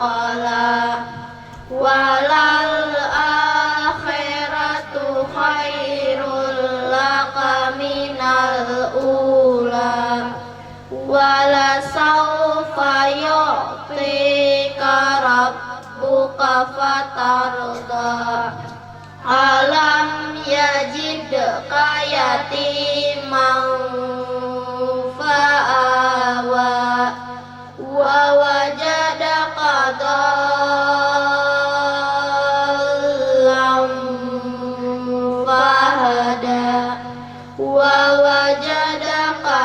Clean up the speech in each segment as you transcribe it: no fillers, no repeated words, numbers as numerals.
qala walal akhiratu khairul laka minal ula wala sawfa yu'tika rabbuka fatarda alam yajidka yatiman fa'awa wa wajadaka dhallam fahada wa wajadaka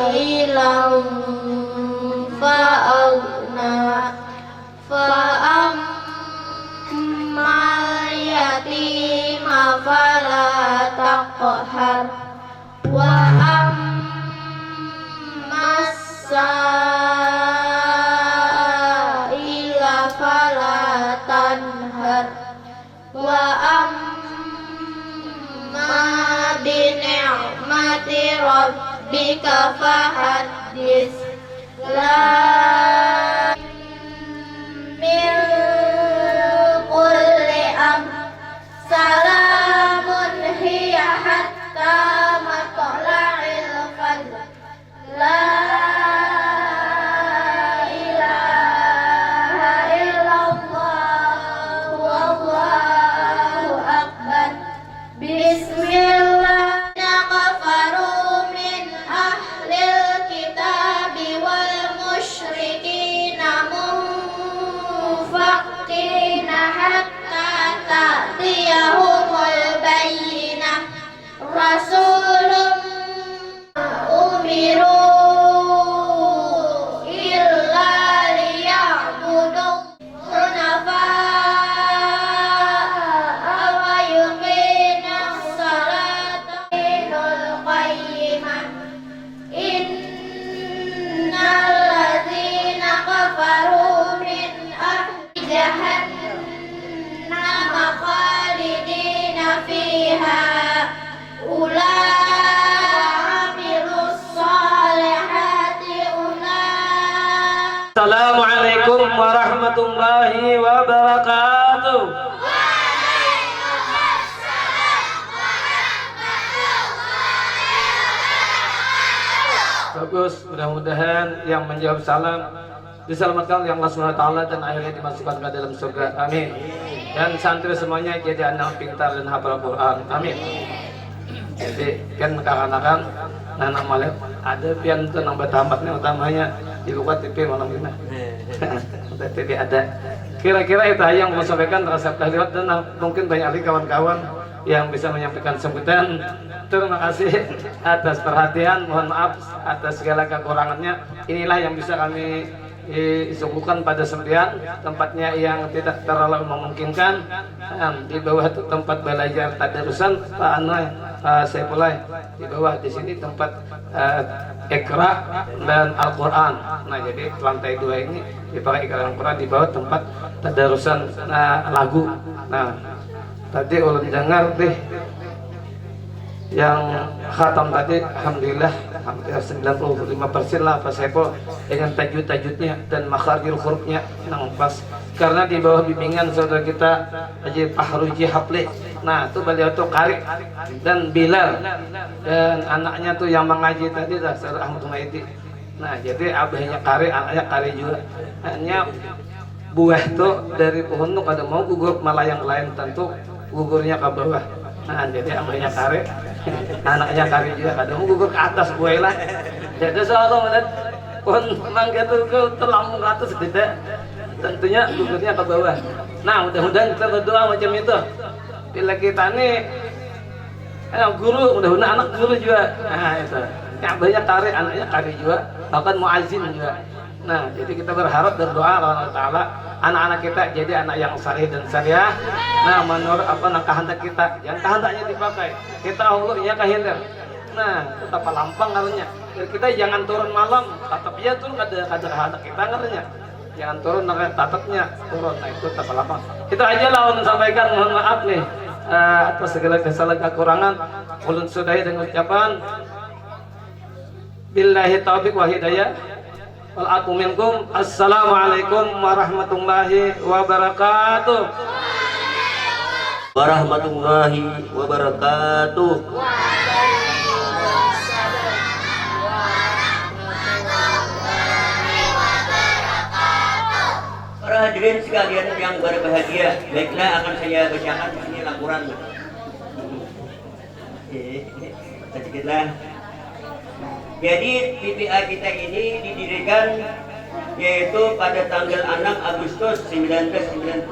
ailan fa'aghna fa'ammal yatima fala taqhar wa ammas sa'ila fala tanhar wa amma bi ni'mati rabbika fahaddis la min kulli salamun hiya hatta matla'il fajr la ilaha illallah wallahu akbar bismillah kafaru min ahlil kitabi wal musyrikina munfaqina hatta ta'tiyahumul bayyinah rasulun umiru illa liya'budu hunafa'a wa yuqimus salata dinul qayyimah innal ladzina kafaru min ahli jahannam khalidina fiha Assalamualaikum warahmatullahi wabarakatuh. Bagus, mudah-mudahan yang menjawab salam diselamatkan oleh Allah Subhanahu wa taala dan akhirnya dimasukkan ke dalam surga. Amin. Dan santri semuanya jadi anak pintar dan hafal Quran. Amin. Jadi kan kanak-kanak anak malam ada pian tenang batamatnya utamanya di luar TV malam ini. TV ada. Kira-kira itu yang mau sampaikan resep lewat dan mungkin banyak lagi kawan-kawan yang bisa menyampaikan sambutan. Terima kasih atas perhatian, mohon maaf atas segala kekurangannya. Inilah yang bisa kami disuguhkan pada sembilan tempatnya yang tidak terlalu memungkinkan. Di bawah itu tempat belajar tadarusan Pak Anwar, saya mulai di bawah di sini tempat Iqra dan Al-Quran. Nah jadi lantai 2 ini dipakai Iqra dan Al-Quran, di bawah tempat tadarusan lagu. Nah tadi ulun dengar deh yang khatam tadi, alhamdulillah hampir 95% lah Pak Saiful dengan tajud-tajudnya dan makharijul hurufnya yang pas, karena di bawah bimbingan saudara kita Haji Fahruji Hapli. Nah itu beliau tuh Qari dan Bilal dan anaknya tuh yang mengaji tadi dah saudara Ahmad Humaydi. Nah jadi abahnya Qari, anaknya Qari juga. Hanya buah tuh dari pohon tuh kada mau gugur, malah yang lain tentu gugurnya ke bawah. Nah jadi abahnya Qari, anaknya Qari juga kada mau gugur ke atas buah lah. Jadi soalnya melihat pohon mangga tuh terlampung ke atas tidak, tentunya gugurnya ke bawah. Nah mudah-mudahan kita berdoa macam itu. Bila kita nih guru, mudah-mudahan anak guru juga. Nah itu, abahnya Qari, anaknya Qari juga, bahkan muazzin juga. Nah, jadi kita berharap berdoa Allah Ta'ala anak-anak kita jadi anak yang saleh dan salihah. Nah, menurut apa kehendak kita, yang kehendaknya dipakai. Kita Allahnya kehendak. Nah, tetap lampang karena kita jangan turun malam, tetap ya turun ada kehendak kita karena jangan turun tatapnya turun. Nah, itu tetap lampang. Itu aja lah ulun sampaikan, mohon maaf nih atas segala kesalahan kekurangan. Ulun sudahi dengan ucapan billahi taufiq wa hidayah. wal afu minkum. Assalamualaikum warahmatullahi wabarakatuh. Warahmatullahi wabarakatuh. Para hadirin sekalian yang berbahagia, baiklah akan saya bacakan di sini laporan. Sedikitlah. Jadi TPA kita ini didirikan yaitu pada tanggal 6 Agustus 1990.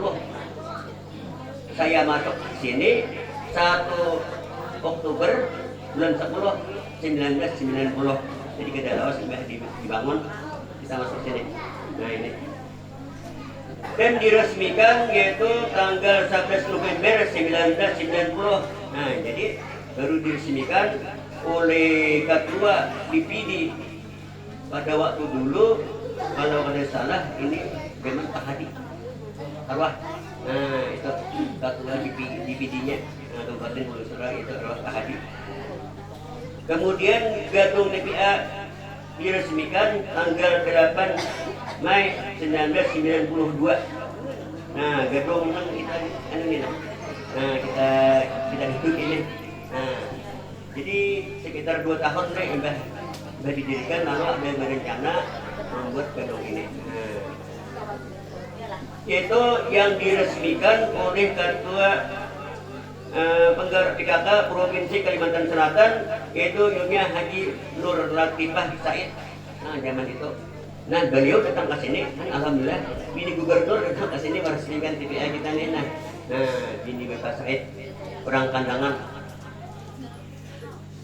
Saya masuk sini 1 Oktober bulan 10 1990. Jadi kita lawas sudah dibangun, kita masuk sini. Nah ini. Dan diresmikan yaitu tanggal 11 November 1990. Nah jadi baru diresmikan oleh Ketua DPD pada waktu dulu, kalau ada salah ini memang Pak Hadi Arwah. Nah itu Ketua DPD-nya Kabupaten Hulu Surau itu Arwah Pak Hadi. Kemudian gedung DPA diresmikan tanggal 8 Mei 1992. Nah gedung yang kita ini, nah kita hidup ini. Nah jadi sekitar 2 tahun sudah didirikan, lalu ada berencana membuat gedung ini. Nah, yaitu yang diresmikan oleh Ketua Penggarap PKK Provinsi Kalimantan Selatan, yaitu Nyonya Haji Nur Latifah Said. Nah zaman itu, nah beliau datang ke sini, kan alhamdulillah bini gubernur datang ke sini meresmikan TPA kita nih. Nah bini Bapak Said orang kandangan.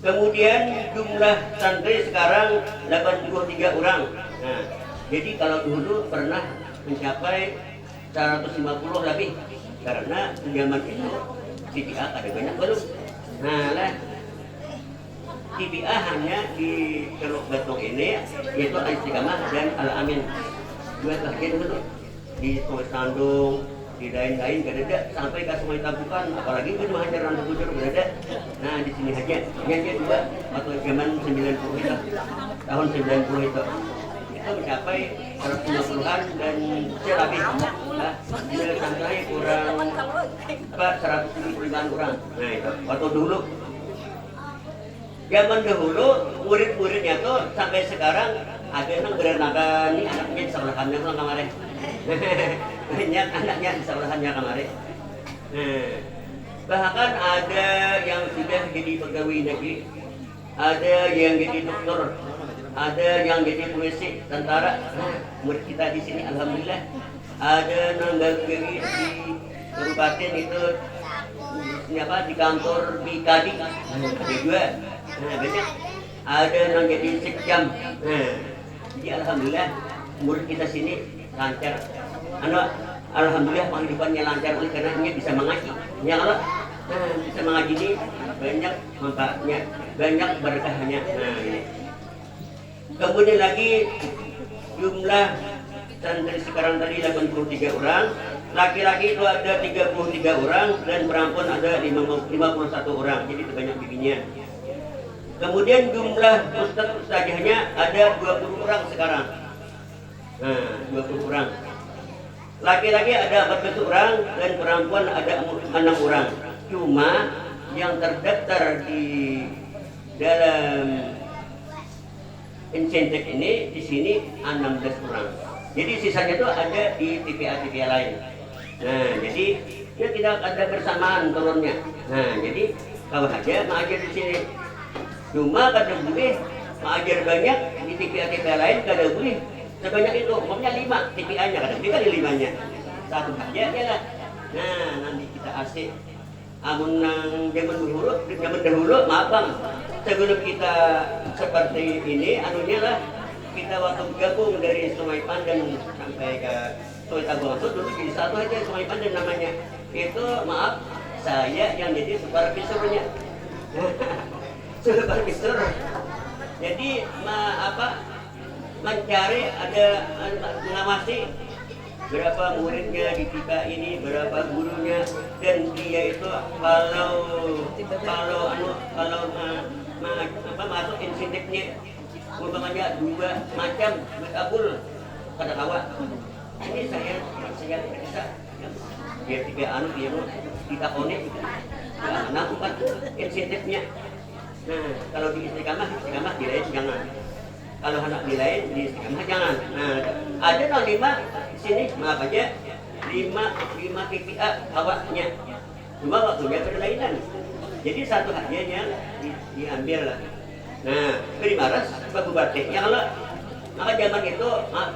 Kemudian jumlah santri sekarang 83 orang. Nah, jadi kalau dulu pernah mencapai 150 lebih, karena zaman itu TPA ada banyak belum. Nah lah, TPA hanya di Teluk Betung ini, yaitu Al-Istiqamah dan Al-Amin. Dua bagian dulu di Sungai Sandung, di lain-lain gak ada, sampai ke Sungai Tampukan, apalagi itu hanya Randu Bujur gak ada. Nah di sini aja, hanya dua waktu zaman 90 itu, tahun 90 itu mencapai 150-an dan lebih. Nah, nilai sampai kurang 175 orang. Nah itu waktu dulu. Zaman dahulu murid-muridnya tuh sampai sekarang ada yang berenakan ini anaknya di sebelahannya pulang kemarin. Banyak anaknya di sebelahannya kemarin. Bahkan ada yang sudah jadi pegawai negeri, ada yang jadi dokter, ada yang jadi polisi, tentara. Nah, murid kita di sini alhamdulillah. Ada nanggawi di kabupaten itu di kantor di Kadi, ada juga. Nah banyak. Ada yang jadi sekjam. Nah, jadi alhamdulillah murid kita sini lancar. Alhamdulillah penghidupannya lancar oleh karena dia bisa mengaji. Ya Allah, nah, bisa mengaji ini banyak manfaatnya, banyak berkahnya. Nah ini. Kemudian lagi jumlah santri sekarang tadi 83 orang, laki-laki itu ada 33 orang dan perempuan ada 51 orang. Jadi itu banyak bibinya. Kemudian jumlah ustazahnya ada 20 orang sekarang. Nah, 20 orang. Laki-laki ada 14 orang dan perempuan ada 6 orang. Cuma yang terdaftar di dalam insentif ini di sini 16 orang. Jadi sisanya itu ada di TPA-TPA lain. Nah, jadi dia tidak ada bersamaan turunnya. Nah, jadi kalau aja mengajar di sini. Cuma kada boleh mengajar banyak di TPA-TPA lain, kada boleh sebanyak itu. Umumnya 5 TPA-nya, kada boleh kali 5-nya. Satu aja lah. Nah, nanti kita asik. Amun nang zaman dahulu, maaf bang, sebelum kita seperti ini, anunya lah kita waktu gabung dari Sungai Pandan sampai ke Sungai Taguang itu dulu jadi satu aja Sungai Pandan namanya. Itu maaf, saya yang jadi supervisornya. Supervisor. Jadi mencari ada mengawasi berapa muridnya di TPA ini, berapa gurunya, dan dia itu kalau masuk insentifnya umpamanya 2 macam betabul pada kawa. Ini saya bisa dia 3 anu dia mau kita konek nah bukan insentifnya. Nah kalau di istiqamah di lain jangan, kalau anak di lain di istiqamah jangan. Nah ada kalau 5 sini maaf aja 5 PPA awaknya, cuma waktunya berlainan, jadi satu hadiah yang diambil lah. Nah beri maras baku batik yang lah, maka zaman itu maaf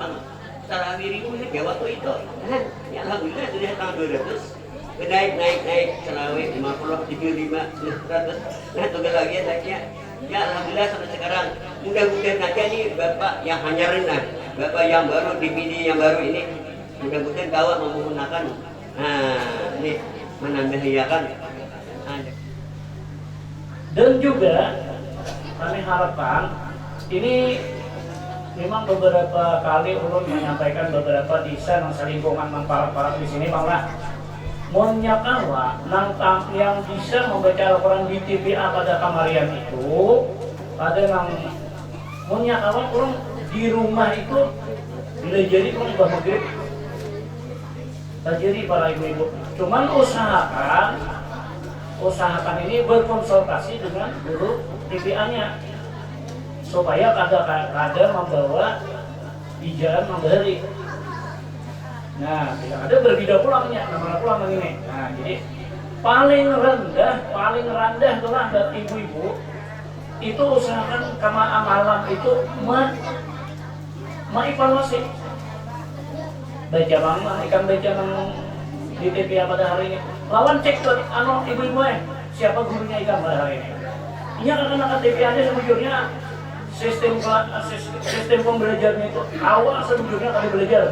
Tarawih ribu ya waktu itu. Ya alhamdulillah sudah tahun 200. Naik tarawih 50, 75, 100. Nah tunggu lagi naiknya. Ya alhamdulillah sampai sekarang. Mudah-mudahan aja nih Bapak yang hanyarin lah, Bapak yang baru DPD yang baru ini, mudah-mudahan kau mau menggunakan. Nah ini menambah hiakan. Dan juga kami harapkan ini memang beberapa kali ulun menyampaikan beberapa desain yang selingkungan para di sini malah menyakawa nang yang bisa membaca Al-Quran di TPA pada kamarian itu pada nang menyakawa ulun di rumah itu bila jadi ulun juga maghrib jadi para ibu-ibu cuman usahakan ini berkonsultasi dengan guru TPA-nya supaya kadang membawa di jalan memberi. Nah, tidak ada berbeda pulangnya, nama pulang ini. Nah, jadi paling rendah itulah dari ibu-ibu itu usahakan kama amalan itu mengevaluasi baca di TPA pada hari ini. Lawan cek tuh, ibu-ibu siapa gurunya ikan pada hari ini. Ini akan TPA-nya sebujurnya sistem pembelajarannya itu awal sebelumnya kami belajar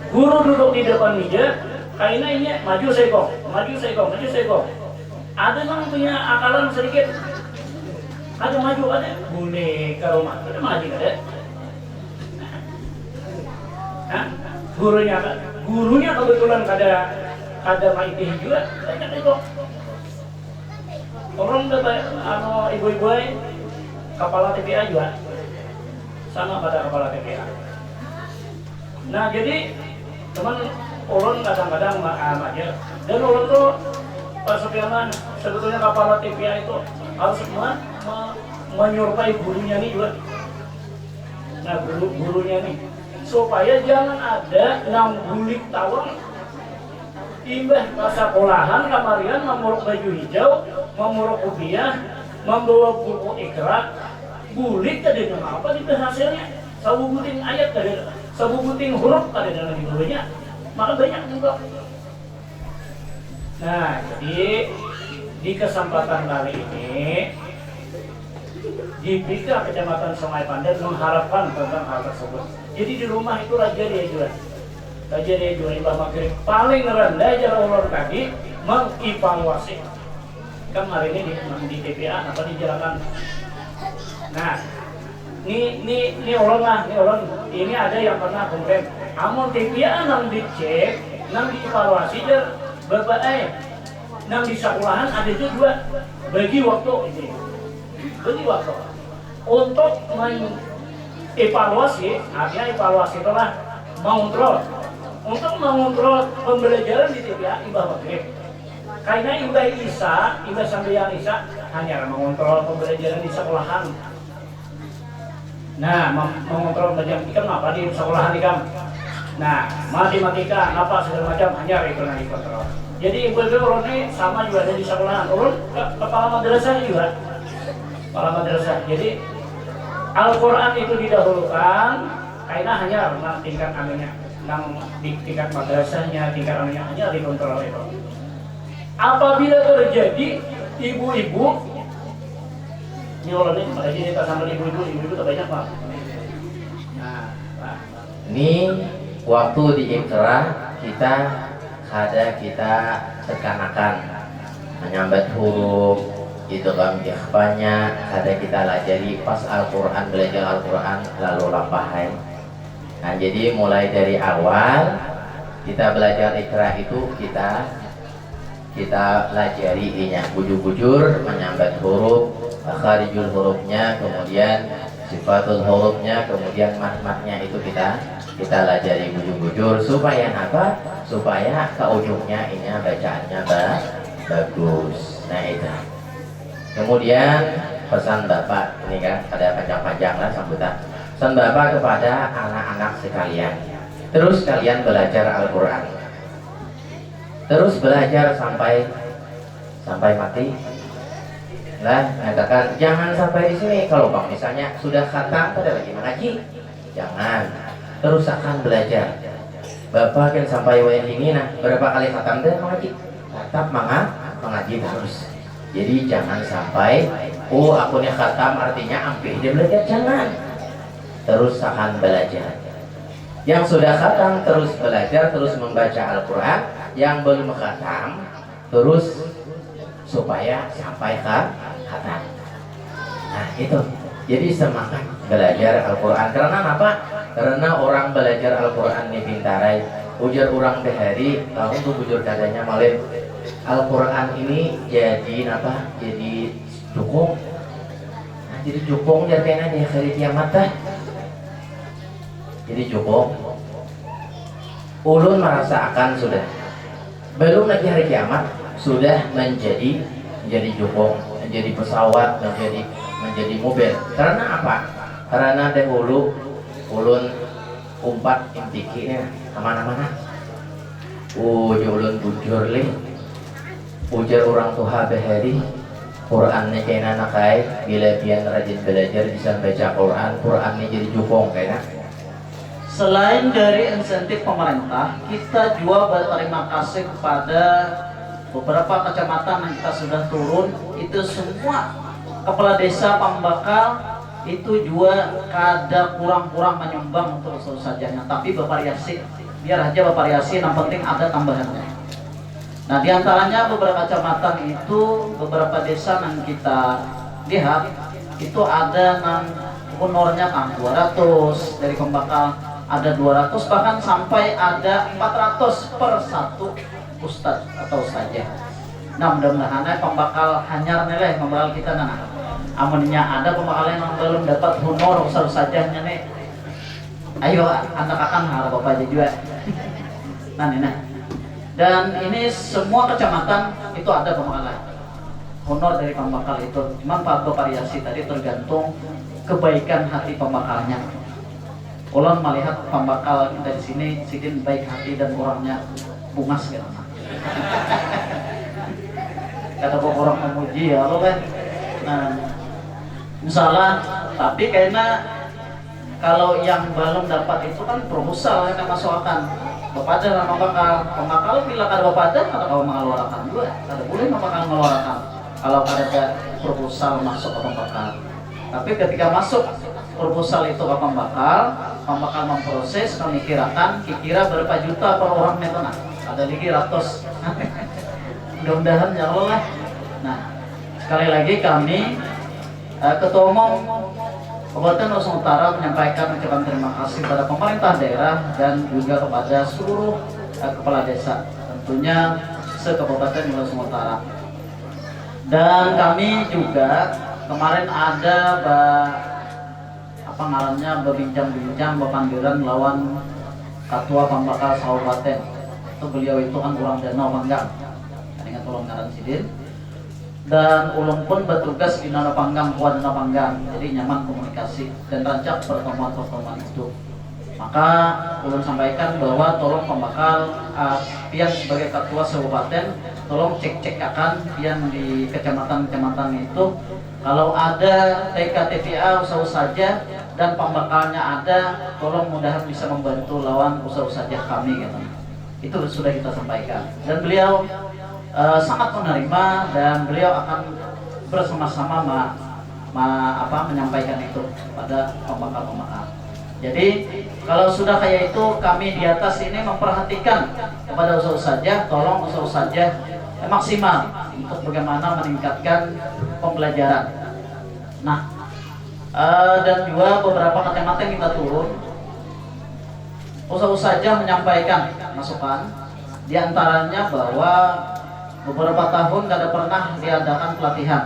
guru duduk di depan meja karena ini maju sekong ada yang punya akalan sedikit ada maju ada boleh ke rumah ada maju ada gurunya kebetulan ada maiti juga banyak itu orang ibu-ibu kepala TPA juga sama pada kepala TPA. Nah jadi teman ulun kadang-kadang aja dan ulun tuh Pak Supiaman sebetulnya kepala TPA itu harus menyurupai gurunya nih juga. Nah gurunya nih supaya jangan ada nang gulik tawang imbah masa sekolahan kamarian memuruk baju hijau memuruk kopiah membawa buku ikra bulik tadi nama apa itu hasilnya sabubuting ayat tadi sabubuting huruf tadi dalam bukunya maka banyak juga. Nah jadi di kesempatan kali ini di BK Kecamatan Sungai Pandan mengharapkan tentang hal tersebut. Jadi di rumah itu raja dia jual imbah maghrib paling rendah jalan ulur tadi mengevaluasi kan hari ini di TPA apa dijalankan. Nah, ini orang ini ada yang pernah komplain. Amun TPA nang dicek, nang dievaluasi dan bapak nang di sekolahan ada juga bagi waktu ini. Bagi waktu untuk mengevaluasi, artinya evaluasi itulah mengontrol. Untuk mengontrol pembelajaran di TPA imbah maghrib. Karena imbah sambil Isa hanya mengontrol pembelajaran di sekolahan. Nah, mengontrol pembelajaran ikam apa di sekolahan ikam. Nah, matematika apa segala macam hanya itu yang dikontrol. Jadi ibu-ibu ulun ini sama juga ada di sekolahan. Ulun kepala madrasah juga. Kepala madrasah. Jadi Al-Quran itu didahulukan karena hanya tingkat anunya, di tingkat madrasahnya, tingkat anunya hanya dikontrol itu. Apabila terjadi ibu-ibu ini orang ini pada jadi kita sambil ibu-ibu terbanyak pak. Nah, ini waktu di Ikra kita tekanakan menyambat huruf itu kan ikhfanya kita lajari pas Al-Quran belajar Al-Quran lalu lapahai. Nah jadi mulai dari awal kita belajar Ikra itu kita pelajari inya bujur-bujur menyambat huruf kharijul hurufnya kemudian sifatul hurufnya, kemudian mat-matnya itu kita pelajari bujur-bujur supaya apa? Supaya ke ujungnya ini bacaannya bagus. Nah itu. Kemudian pesan Bapak ini kan ada panjang-panjang lah sambutan. Pesan Bapak kepada anak-anak sekalian. Terus kalian belajar Al-Qur'an. Terus belajar sampai mati. Lah, katakan jangan sampai di sini. Kalau Bang misalnya sudah khatam pada lagi mengaji, jangan. Terus akan belajar. Bapak kan sampai wayan ini nah berapa kali khatam dan mengaji? Tetap mengaji terus. Jadi jangan sampai aku nih khatam artinya ambil dia belajar, jangan. Terus akan belajar. Yang sudah khatam terus belajar, terus membaca Al-Qur'an. Yang belum khatam terus supaya sampai khatam. Nah itu. Jadi semangat belajar Al-Qur'an. Karena apa? Karena orang belajar Al-Qur'an ini pintarai. Ujar orang behari, tahu tuh bujur katanya malin. Al-Qur'an ini jadi apa? Jadi cukung. Nah, jadi cukung jadinya di hari kiamat dah. Jadi cukung. Ulun merasakan sudah. Belum lagi hari kiamat sudah menjadi cukung, menjadi pesawat, menjadi mobil. Karena apa? Karena dahulu ulun umpat intikinya kemana-mana. Ulun bujur lih. Ujar orang tua behari Qurannya kena nakai bila pian rajin belajar bisa baca Qurannya jadi jukong kena. Selain dari insentif pemerintah, kita juga berterima kasih kepada beberapa kecamatan yang kita sudah turun. Itu semua kepala desa Pambakal itu juga kada kurang-kurang menyumbang untuk usaha sajanya, tapi bervariasi. Biar aja bervariasi, yang penting ada tambahannya. Nah, diantaranya beberapa kecamatan itu, beberapa desa yang kita lihat itu ada yang honornya 200 dari Pembakal, ada 200 bahkan sampai ada 400 per satu ustadz atau ustazah. Nah, mudah-mudahan Pembakal hanyar nilai Pembakal kita nana. Amunnya ada Pembakal yang belum dapat honor ustazahnya nih. Ayo anak akan harap bapak aja juga. Nah. Dan ini semua kecamatan itu ada Pembakal. Honor dari Pembakal itu. Cuman variasi tadi tergantung kebaikan hati Pembakalnya. Ulang melihat Pembakal dari sini, sidin baik hati dan orangnya bungas gitu. Kata orang memuji ya lo kan. Nah, misalnya, tapi kayaknya kalau yang belum dapat itu kan proposal yang masukkan. Bapak ada Pembakal bila kada bapak ada kau mengeluarkan juga, kada boleh Pembakal mengeluarkan kalau ada proposal masuk ke Pembakal. Tapi ketika masuk proposal itu ke Pembakal memproses, memikirkan kira berapa juta per orang itu nah, ada lagi ratus. Mudah-mudahan ya Allah lah. Nah, sekali lagi kami Ketua Umum Kabupaten Nusa Utara menyampaikan ucapan terima kasih kepada pemerintah daerah dan juga kepada seluruh kepala desa, tentunya se-Kabupaten Nusa Utara. Dan kami juga kemarin ada berbincang-bincang berpanggilan lawan Ketua Pembakal Kabupaten. Itu beliau itu kan kurang danau Panggang, dengan tolong ngaran sidin. Dan ulun pun bertugas di Nana Panggang, Kuat Nana Panggang, jadi nyaman komunikasi dan rancak pertemuan-pertemuan itu. Maka ulun sampaikan bahwa tolong Pembakal pian sebagai ketua kabupaten tolong cek akan pian di kecamatan-kecamatan itu kalau ada TK-TPA usaha saja dan Pembakalnya ada, tolong mudahan bisa membantu lawan usaha saja kami gitu. Itu sudah kita sampaikan dan beliau sangat menerima dan beliau akan bersama-sama menyampaikan itu pada Pembakal. Jadi kalau sudah kayak itu kami di atas ini memperhatikan kepada usaha saja, tolong usaha saja maksimal untuk bagaimana meningkatkan pembelajaran. Nah, dan juga beberapa kecamatan kita turun, usaha saja menyampaikan masukan, diantaranya bahwa beberapa tahun kada pernah diadakan pelatihan.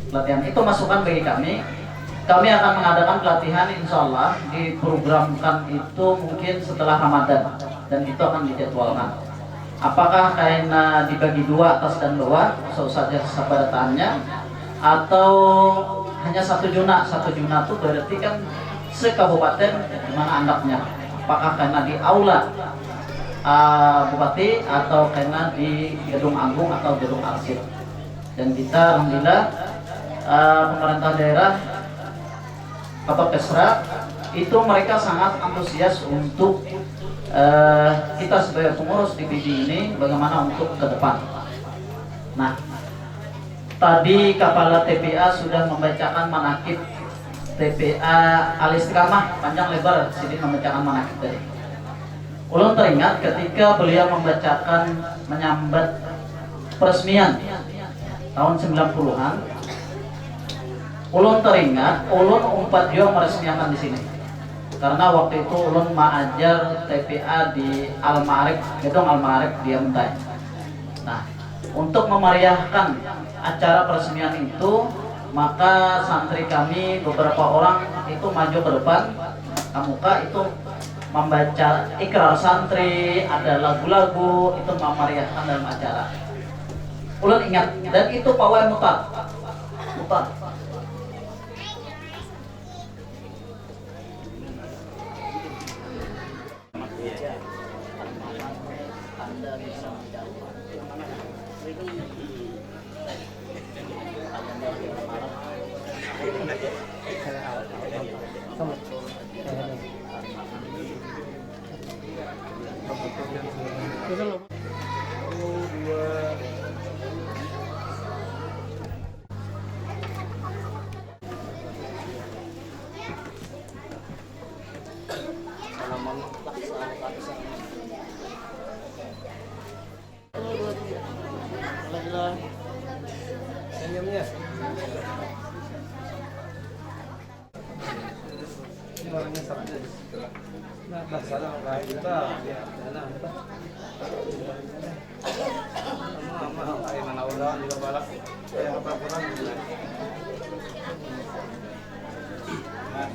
Pelatihan itu masukan bagi kami kami akan mengadakan pelatihan insya Allah diprogramkan itu mungkin setelah Ramadan dan itu akan dijadwalkan. Apakah karena dibagi dua atas dan bawah saja sabaratannya atau hanya satu juna itu berarti kan sekabupaten di mana andaknya. Apakah karena di aula bupati atau karena di gedung agung atau gedung arsip. Dan kita alhamdulillah pemerintah daerah Bapak Kesra itu mereka sangat antusias untuk kita sebagai pengurus DPD ini bagaimana untuk ke depan. Nah, tadi Kepala TPA sudah membacakan manakib TPA Al-Istiqamah panjang lebar sini membacakan manakib tadi. Ulun teringat ketika beliau membacakan menyambat peresmian tahun 90-an. Ulun teringat, ulun umpat juga meresmikan di sini. Karena waktu itu ulun mengajar TPA di Al-Ma'arif, gedung Al-Ma'arif di Amtai. Nah, untuk memeriahkan acara peresmian itu, maka santri kami beberapa orang itu maju ke depan, muka itu membaca ikrar santri, ada lagu-lagu, itu memeriahkan dalam acara. Ulun ingat, dan itu pawai mutar. Senyumnya. Ini warnanya sabda. Nah, masalah kayak kita ya, nah, mahal kayak mana udah juga balap kayak apa kurang gitu. Nah.